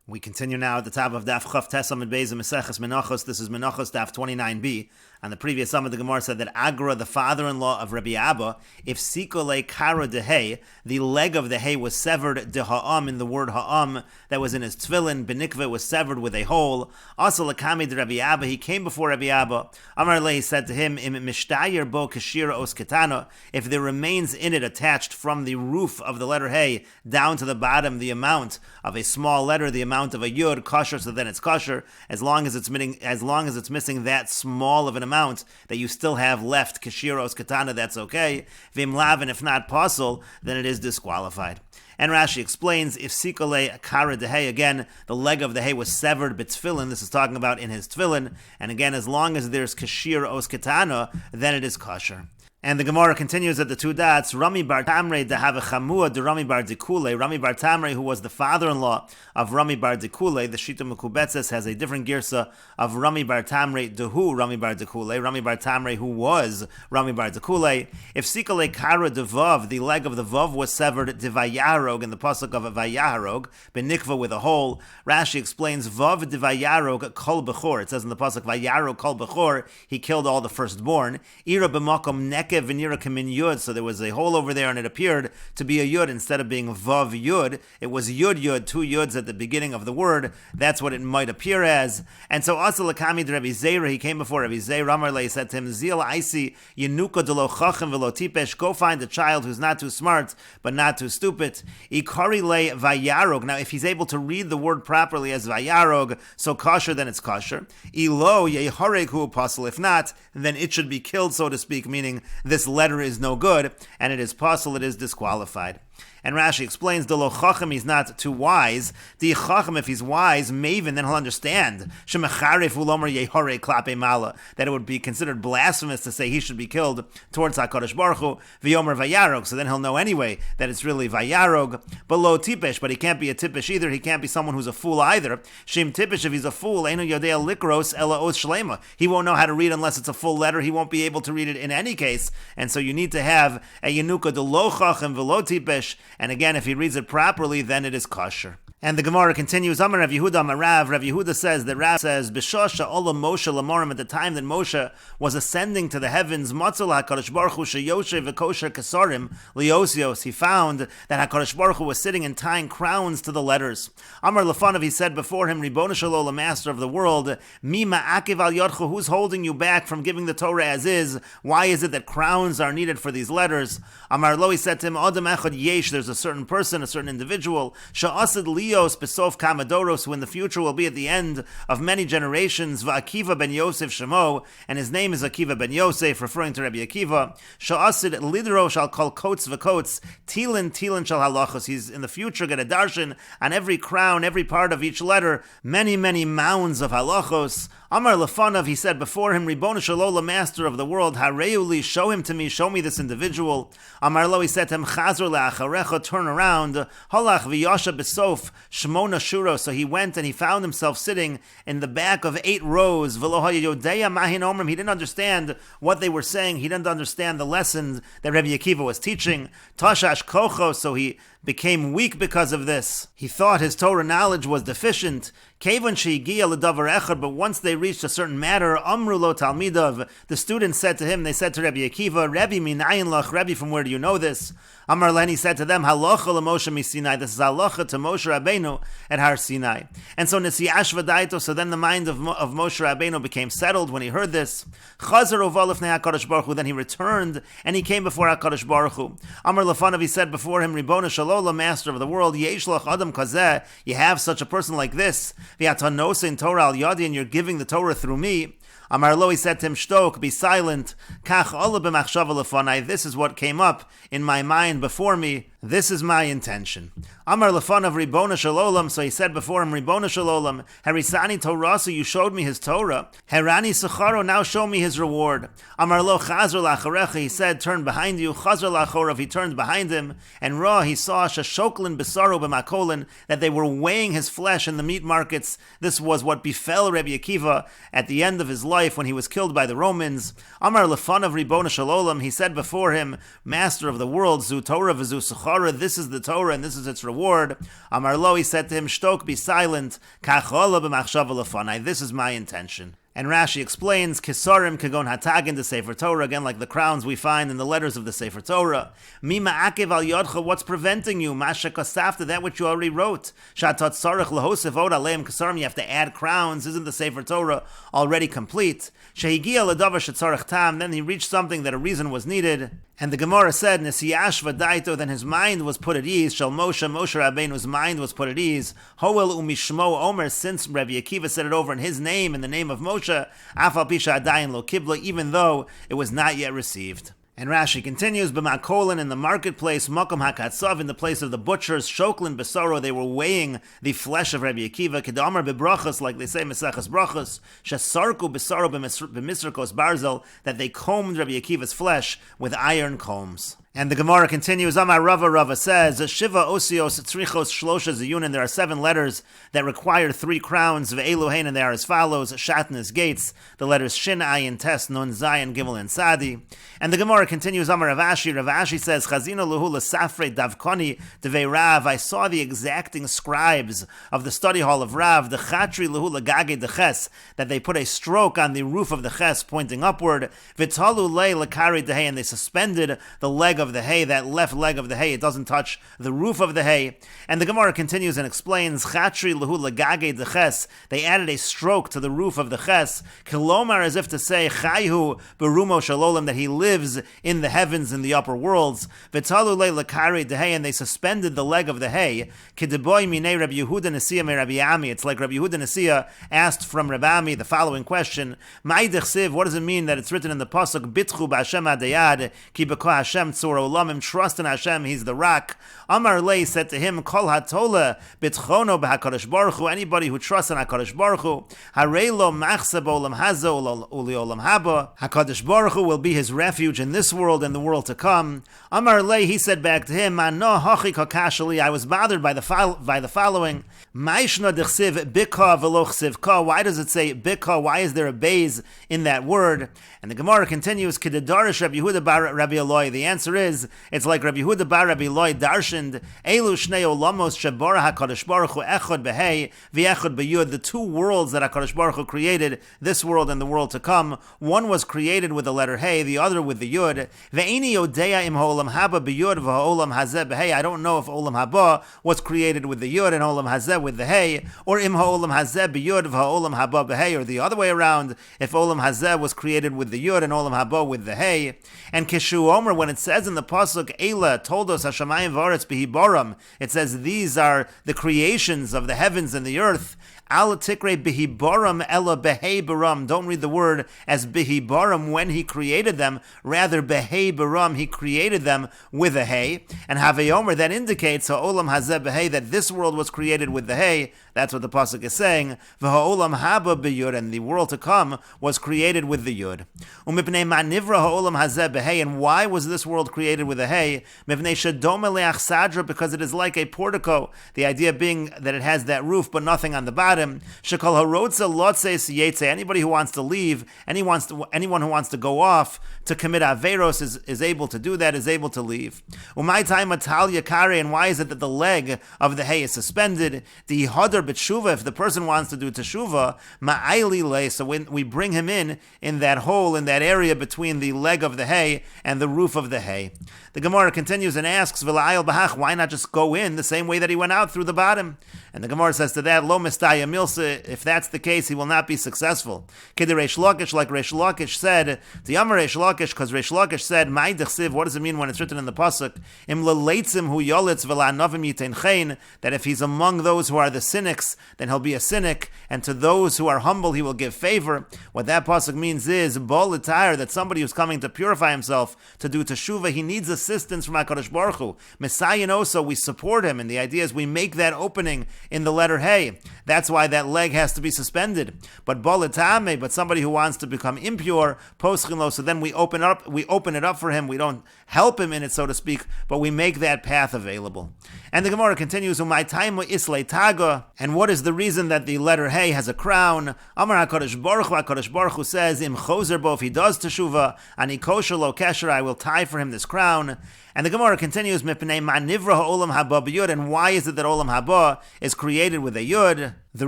We continue now at the top of Daf Chav Tesamid Beis Meseches Menachos. This is Menachos Daf 29b. On the previous summit, the Gemara said that Agra, the father-in-law of Rabbi Abba, if sikole kara de hay, the leg of the hay was severed de ha'am in the word ha'am that was in his tefillin. Benikve was severed with a hole. Also lakami de Rabbi Abba, he came before Rabbi Abba. Amar le, he said to him, Im mishtayer bo kashira os ketana, if there remains in it attached from the roof of the letter hay down to the bottom the amount of a small letter, the amount of a yud kosher, so then it's kosher as long as it's missing that small of an amount that you still have left kashiros katana, that's okay. Vim lav, and if not possible, then it is disqualified. And Rashi explains, if sikole kara de hay, again, the leg of the hay was severed b'tfillin, this is talking about in his tefillin, and again, as long as there's kashir os katana, then it is kosher. And the Gemara continues at the two dots, Rami bar Tamre de have a chamua de Rami bar Dikule. Rami bar Tamre, who was the father-in-law of Rami bar Dikule, the Shita Mekubetzes has a different girsa of Rami bar Tamre de who Rami bar Dikule, Rami bar Tamre, who was Rami bar Dikule. If sikale kara de vav, the leg of the vav was severed de vayarog, in the pasuk of vayaharog, benikva with a hole. Rashi explains, vav de vayarog kol bechor. It says in the pasuk vayarog kol bechor, he killed all the firstborn. Ira b'makom neke v'nira kamin yud, so there was a hole over there and it appeared to be a yud instead of being vav yud. It was yud yud, two yuds at the beginning of the word. That's what it might appear as. And so also lakami de Rabbi Zeira, he came before Rabbi Zeira. Amar le, said to him, Zil aisi yenuka de lo chachem v'lo tipesh, go find a child who's not too smart but not too stupid. Ikari le vayarog, now if he's able to read the word properly as vayarog, so kosher, then it's kosher. Ilo yehareg hu apostle, if not, then it should be killed, so to speak, meaning this letter is no good, and it is possible, it is disqualified. And Rashi explains, the lo chacham, he's not too wise. The chacham, if he's wise, maven, then he'll understand. Shemacharif ulomer yehore klape mala, that it would be considered blasphemous to say he should be killed towards HaKadosh Baruch Hu, v'yomer vayarog, so then he'll know anyway that it's really vayarog. But lo tipesh, but he can't be a tipesh either, he can't be someone who's a fool either. Shem tipesh, if he's a fool, einu yodea likros ela os shlema, he won't know how to read unless it's a full letter, he won't be able to read it in any case, and so you need to have a yenuka de lo chacham v'lo tipesh. And again, if he reads it properly, then it is kosher. And the Gemara continues, Amar Rav Yehuda Amar Rav. Rav Yehuda says that Rav says, B'shosha ola Moshe lamorim, at the time that Moshe was ascending to the heavens, Matzal HaKadosh Baruch Hu sheyoshe v'kosher kesarim liosios, he found that HaKadosh Baruch Hu was sitting and tying crowns to the letters. Amar Lefanov, he said before him, Ribono Shel Olam, master of the world, Mi ma'akiv al yodcha, who's holding you back from giving the Torah as is? Why is it that crowns are needed for these letters? Amar Lo, he said to him, Adam echad yesh, there's a certain person, a certain individual, sha'asid lios besof kamadoros, who in the future will be at the end of many generations, va'akiva ben Yosef shemo, and his name is Akiva ben Yosef, referring to Rabbi Akiva. Sha'asid lidro shall call coats v'coats, tilin shall halachos, he's in the future going to darshan on every crown, every part of each letter, many mounds of halachos. Amar Lefanov, he said before him, Ribono Shel Olam, master of the world, Hareuli, show him to me, show me this individual. Amar Lo, he said to him, Chazor le'acharecha, turn around, Halach v'yasha besof, Shmona shuro, so he went and he found himself sitting in the back of 8 rows, V'lo hayodeya mahin omrim, he didn't understand what they were saying, he didn't understand the lessons that Rabbi Akiva was teaching, Tashash kocho, so he became weak because of this. He thought his Torah knowledge was deficient. Kevon she'igia l'davar echad, but once they reached a certain matter, amru lo talmidav, the students said to him, they said to Rabbi Akiva, Rabbi minayin lach, Rabbi, from where do you know this? Amar len, he said to them, halacha l'Moshe miSinai, this is halacha to Moshe Rabbeinu at Har Sinai. And so nesiyash v'daito, so then the mind of Moshe Rabbeinu became settled when he heard this. Chazar uval lifnei HaKadosh Baruch Hu, then he returned and he came before HaKadosh Baruch Hu. Amar Lefanov, he said before him, Ribono Shel Olam, master of the world, yesh lach adam kazeh, you have such a person like this, v'atanos in Torah al yadi, and you're giving the Torah through me. Amar Lo, he said to him, Shtok, be silent. Kach ola b'machshava lefanai, this is what came up in my mind before me. This is my intention. Amar Lefanav Ribono Shel Olam, so he said before him, Ribono Shel Olam, Harisani Torah, so you showed me his Torah. Harani Secharo, now show me his reward. Amar Lo Chazor Lacharecha, he said, turn behind you. Chazor Lachorav, he turned behind him. And Ra, he saw Shashoklin Besaro B'makolin, that they were weighing his flesh in the meat markets. This was what befell Rabbi Akiva at the end of his life. life when he was killed by the Romans. Amar lefanav Ribona Shalom, he said before him, Master of the world, Zu Torah v'Zu Sechara, this is the Torah and this is its reward. Amar lo, he said to him, Shtok, be silent, Kach ola b'machshava lefanai, this is my intention. And Rashi explains, Kisarim kagon hatagin the Sefer Torah, again like the crowns we find in the letters of the Sefer Torah. Mima akev al yodcha, what's preventing you? Masha kasafta, that which you already wrote. Shatat sarach lahosef od aleim kisarim, you have to add crowns. Isn't the Sefer Torah already complete? Shehigia ladavar shetzarach tam, then he reached something that a reason was needed. And the Gemara said, Nesiyashva daito, then his mind was put at ease. Shal Moshe Rabbeinu's mind was put at ease. Hoel umishmo omer, since Rabbi Akiva said it over in his name, in the name of Moshe, Afal Pisha Adayin lo kibla, even though it was not yet received. And Rashi continues, B'makolin, in the marketplace, Makom HaKatsav, in the place of the butchers, Shoklin Besoro, they were weighing the flesh of Rabbi Akiva, Kedamar Bebrachos, like they say, Meseches Brachos, Shesarku Besoro B'misrikos Barzel, that they combed Rabbi Akiva's flesh with iron combs. And the Gemara continues, Amar Rava says, Shiva Osios Tzrichos Shlosha Ziyunin, there are 7 letters that require 3 crowns, Ve'eluhain, and they are as follows, Shatnas gates, the letters Shin, Ayin, Tes, Nun, Zayin, Gimel, and Sadi. And the Gemara continues, Amar Rav Ashi says, Chazina Luhu L'Safrei Davkoni Devei Rav, I saw the exacting scribes of the study hall of Rav, the Chatri Luhu L'Gage Deches, that they put a stroke on the roof of the Ches pointing upward, V'talu Le L'Kari Dehei, and they suspended the leg of the hay, that left leg of the hay, it doesn't touch the roof of the hay. And the Gemara continues and explains, Chatri Luhu L'Gage Deches, they added a stroke to the roof of the Ches, Kilomar, as if to say, Chayhu Berumo Shalolim, that he lives in the heavens, in the upper worlds. V'talu Le L'Kari Dehei, and they suspended the leg of the hay. K'deboy Minei Rabbi Yehuda Nesiya me Rabbi Ami, it's like Rabbi Yehuda Nesiya asked from Rabbi Ami the following question, Ma'id Chsiv, what does it mean that it's written in the Pasuk, Bitchu B'Hashem Adayad, Ki B'ko Hashem Tzur Olamim, trust in Hashem, He's the rock. Amar Lei said to him, Kol HaTola Bitchono B'HaKadosh Baruch Hu, anybody who trusts in HaKadosh Baruch Hu, Harei Lo Machse B'Olam Hazo Uli Olam Haba, HaKadosh Baruch Hu will be his refuge in this world and the world to come. Amar Lei, he said back to him, Mano Hachi Kakashali, I was bothered by the following. Maishna Dechsiv Bika V'Lo Chsiv Ka, why does it say Bika? Why is there a bays in that word? And the Gemara continues, Kedadarish Rabbi Yehuda bar Rabbi Eloi. The answer is, it's like Rabbi Yehuda bar Rabbi Eloi darshaned, Elu Shnei Olamos Shebara HaKadosh Baruch Hu Echad Behei V'Echad B'Yud, the 2 worlds that HaKadosh Baruch Hu created, this world and the world to come. One was created with the letter Hey, the other with the Yud. Ve'eni Yodeya im Ha'olam Haba B'Yud V'Ha'olam Hazeh Behei. I don't know if Olam Haba was created with the Yud and Olam Hazeh with the Hey, or im Ha'olam Hazeh B'Yud V'Ha'olam Haba Behei, or the other way around, if Olam Hazeh was created with the Yud and Olam Haba with the Hey. And Kishu Omer, when it says in the Pasuk, Eila told us Hashamayim V'Aretz B'Hibaram, it says these are the creations of the heavens and the earth. Al tikre bihibaram ella behebaram. Don't read the word as bihibaram when he created them. Rather behebaram, he created them with a hay. And haveyomer, that indicates ha'olam hazeh behei, that this world was created with the hay. That's what the pasuk is saying. V'ha'olam haba b'yud, and the world to come was created with the yud. Umipnei manivra ha'olam hazeh behei, and why was this world created with a hay? Mipnei shadom eleach sadra, because it is like a portico. The idea being that it has that roof but nothing on the bottom. Shekol harotza lotzeis yetze. Anybody who wants to leave, anyone who wants to go off to commit averos is able to do that, is able to leave. Umay time atal yakare, and why is it that the leg of the hay is suspended? The hadar b'tshuva, if the person wants to do teshuva, ma'ayli le, so when we bring him in that hole, in that area between the leg of the hay and the roof of the hay. The Gemara continues and asks, V'la'ayil b'hach, why not just go in the same way that he went out through the bottom? And the Gemara says to that, Lo mistaya milsa, if that's the case, he will not be successful. Kid Reish Lakish, like Reish Lakish said, the Amar Reish Lakish, because Reish Lakish said, Mai dechsiv, what does it mean when it's written in the Pasuk? Im leleitzim hu yolitz v'la'novim yitein chen, that if he's among those who are the cynics, then he'll be a cynic, and to those who are humble, he will give favor. What that Pasuk means is, bol l'tayr, that somebody who's coming to purify himself, to do teshuvah, he needs assistance from HaKadosh Baruch Hu. Messiah also, we support him, and the idea is we make that opening in the letter Hey. That's why that leg has to be suspended. But boletame, but somebody who wants to become impure, poschinlo, so then we open it up for him. We don't help him in it, so to speak, but we make that path available. And the Gemara continues, Umay taimu isle taga, and what is the reason that the letter Hey has a crown? Amar HaKadosh Baruch Hu says, Im chozer bo, if he does teshuva, ani kosher lo kesher, I will tie for him this crown. And the Gemara continues, Mipnei ma nivra ha'olam haba b'yud, and why is it that olam haba is created with a yud? The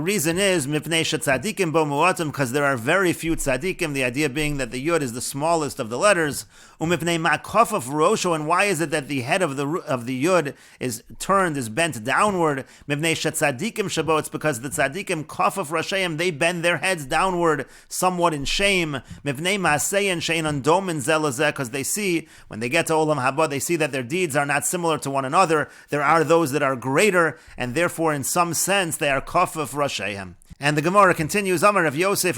reason is, Mipnei shetzadikim bo mu'atim, because there are very few tzadikim, the idea being that the yud is the smallest of the letters. Umipnei ma kofaf rosho, and why is it that the head of the yud is bent downward? Mipnei shetzadikim shabo, it's because the tzadikim kofaf rasheim, they bend their heads downward, somewhat in shame. Mipnei ma'asein she'enon domin zelazeh, because they see, when they get to olam haba, they see that their deeds are not similar to one another. There are those that are greater, and therefore in some sense they are kofaf rasheim. And the Gemara continues, Amar Rav Yosef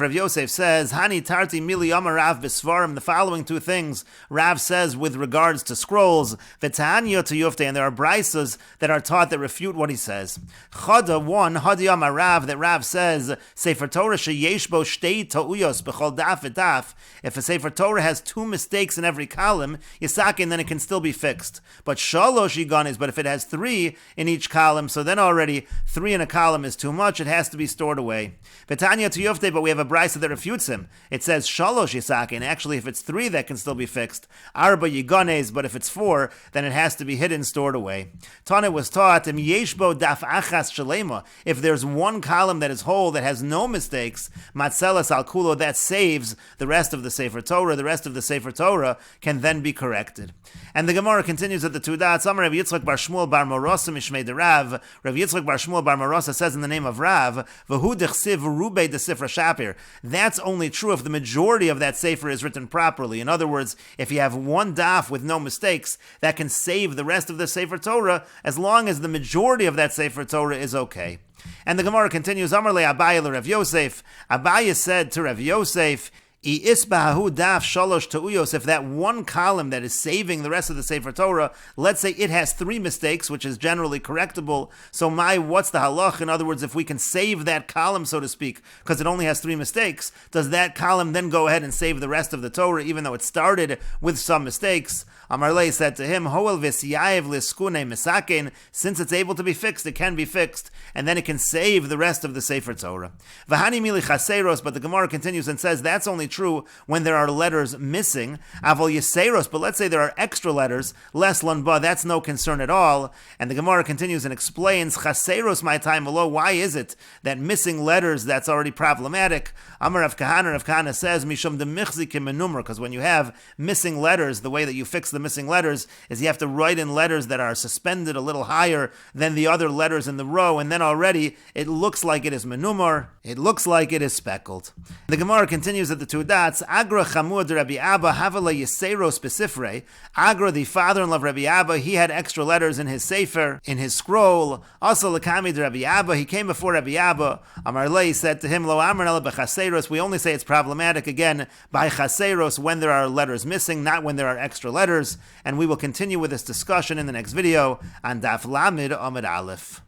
says, Hani tarti mili Amar Rav bisvarim, the following two things Rav says with regards to scrolls, V'tanya to Yufte, and there are brisas that are taught that refute what he says. Chada, one, Hadi Amar Rav, that Rav says, Sefer Torah sheyesh bo shtei ta'uyos b'chol daf v'daf, if a Sefer Torah has two mistakes in every column, Yisakin, then it can still be fixed. But shalosh yiganis, but if it has three in each column, so then already three in a column is too much, it has to be stored away. V'tanya to Yufte, but we have a brisa that refutes him. It says shalosh yisakin. Actually, if it's three, that can still be fixed. Arba yiganes, but if it's four, then it has to be hidden, stored away. Tana was taught im yeshbo daf achas shalema. If there's one column that is whole, that has no mistakes, matzelas al kulo, that saves the rest of the Sefer Torah. The rest of the Sefer Torah can then be corrected. And the Gemara continues at the two dots. Amar Rav Yitzchak bar Shmuel bar Morosa mishmei de Rav. Rav Yitzchak bar Shmuel bar Morosa says in the name of Rav, v'hu dechsiv rubei de Sifra Shapir. That's only true if the majority of that sefer is written properly. In other words, if you have one daf with no mistakes, that can save the rest of the Sefer Torah as long as the majority of that Sefer Torah is okay. And the Gemara continues, Amar le Abaye le Rav Yosef. Abaye said to Rav Yosef, if that one column that is saving the rest of the Sefer Torah, let's say it has three mistakes, which is generally correctable, so what's the halach? In other words, if we can save that column, so to speak, because it only has three mistakes, does that column then go ahead and save the rest of the Torah, even though it started with some mistakes? Amarle said to him, Hoel v'siyayev liskune misaken, since it's able to be fixed, it can be fixed, and then it can save the rest of the Sefer Torah. V'hani mili chaseros, but the Gemara continues and says that's only true when there are letters missing. Avol yeseros, but let's say there are extra letters, less lanba, that's no concern at all. And the Gemara continues and explains, chaseros my time below, why is it that missing letters, that's already problematic? Amar Rav Kahana says, mishum de michzikim menumar, because when you have missing letters, the way that you fix the missing letters is you have to write in letters that are suspended a little higher than the other letters in the row, and then already it looks like it is menumar, it looks like it is speckled. The Gemara continues at the two dots, Agra chamur de Rabbi Abba havala yesero specifre. Agra, the father-in-law of Rabbi Abba, he had extra letters in his sefer, in his scroll. Also lakami de Rabbi Abba, he came before Rabbi Abba. Amar Lei said to him, Lo amar ela b'chaseros, we only say it's problematic again by chaseros when there are letters missing, not when there are extra letters. And we will continue with this discussion in the next video on Daf Lamed Amud Aleph.